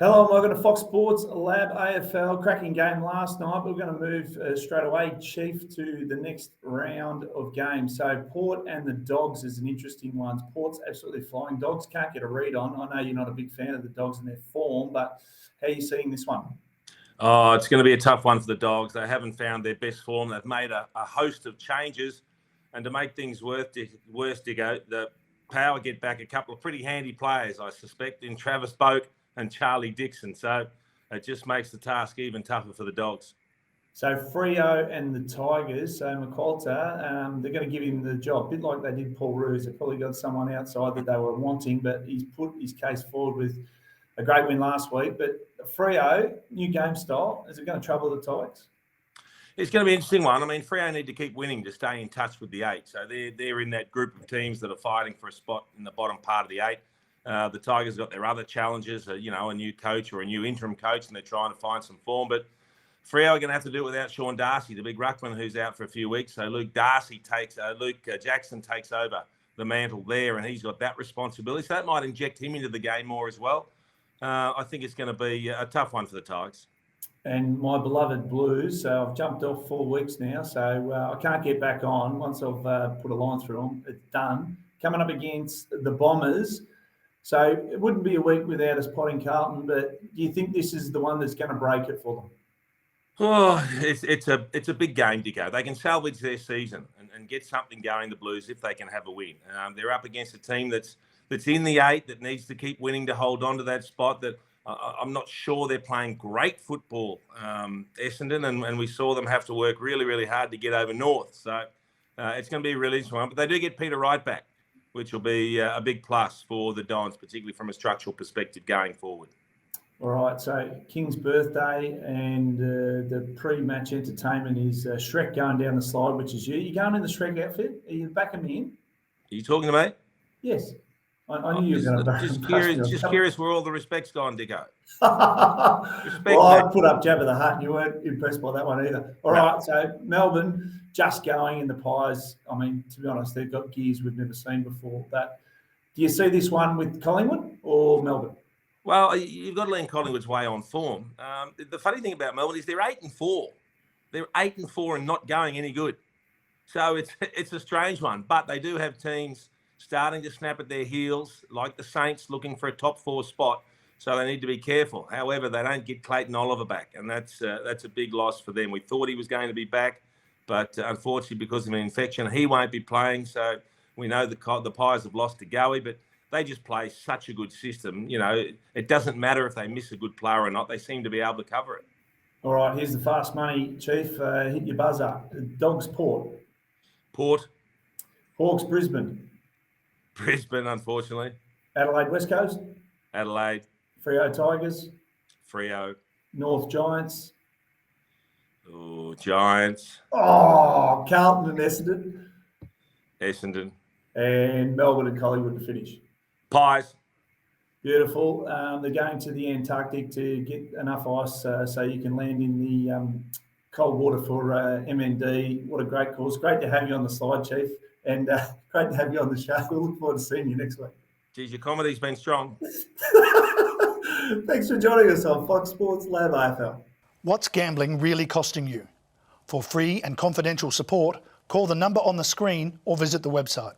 Hello and welcome to Fox Sports Lab AFL. Cracking game last night. We're going to move straight away, Chief, to the next round of games. So Port and the Dogs is an interesting one. Port's absolutely flying. Dogs can't get a read on. I know you're not a big fan of the Dogs and their form, but how are you seeing this one? Oh, it's going to be a tough one for the Dogs. They haven't found their best form. They've made a host of changes, and to make things worse, Diggo, the Power get back a couple of pretty handy players, I suspect, in Travis Boak and Charlie Dixon. So it just makes the task even tougher for the Dogs. So Freo and the Tigers, so McQualter, they're going to give him the job, a bit like they did Paul Roos. They probably got someone outside that they were wanting, but he's put his case forward with a great win last week. But Freo, new game style, is it going to trouble the Tigers? It's going to be an interesting one. I mean, Freo need to keep winning to stay in touch with the eight. So they're in that group of teams that are fighting for a spot in the bottom part of the eight. The Tigers got their other challenges, a new coach or a new interim coach, and they're trying to find some form. But Freo are going to have to do it without Sean Darcy, the big ruckman who's out for a few weeks. So Luke Jackson takes over the mantle there, and he's got that responsibility. So that might inject him into the game more as well. I think it's going to be a tough one for the Tigers. And my beloved Blues, so I've jumped off 4 weeks now, so I can't get back on. Once I've put a line through them, it's done. Coming up against the Bombers. So it wouldn't be a week without us potting Carlton, but do you think this is the one that's going to break it for them? Oh, it's a big game to go. They can salvage their season and get something going, the Blues, if they can have a win. They're up against a team that's in the eight that needs to keep winning to hold on to that spot. That I'm not sure they're playing great football, Essendon, and we saw them have to work really, really hard to get over North. So it's going to be a really interesting one. But they do get Peter Wright back, which will be a big plus for the Dons, particularly from a structural perspective going forward. All right, so King's birthday and the pre-match entertainment is Shrek going down the slide, which is you. You going in the Shrek outfit? Are you backing me in? Are you talking to me? Yes. I knew you were going to back me. Just curious where all the respect's gone, Dicko. Well, I put up Jabba the Hutt and you weren't impressed by that one either. All right, so Melbourne just going in the Pies. I mean, to be honest, they've got gears we've never seen before. But do you see this one with Collingwood or Melbourne? Well, you've got to lean Collingwood's way on form. The funny thing about Melbourne is they're 8-4. They're 8-4 and not going any good. So it's a strange one. But they do have teams starting to snap at their heels, like the Saints looking for a top 4 spot. So they need to be careful. However, they don't get Clayton Oliver back, and that's a big loss for them. We thought he was going to be back, but unfortunately, because of an infection, he won't be playing. So we know the Pies have lost to Gowie, but they just play such a good system. It doesn't matter if they miss a good player or not. They seem to be able to cover it. All right, here's the fast money, Chief. Hit your buzzer. Dogs, Port. Hawks, Brisbane, unfortunately. Adelaide, West Coast. Adelaide. Freo, Tigers. Freo. North, Giants. Oh, Giants. Oh, Carlton and Essendon. Essendon. And Melbourne and Collingwood to finish. Pies. Beautiful. They're going to the Antarctic to get enough ice so you can land in the cold water for MND. What a great cause. Great to have you on the slide, Chief. And great to have you on the show. We'll look forward to seeing you next week. Geez, your comedy's been strong. Thanks for joining us on Fox Sports Lab AFL. What's gambling really costing you? For free and confidential support, call the number on the screen or visit the website.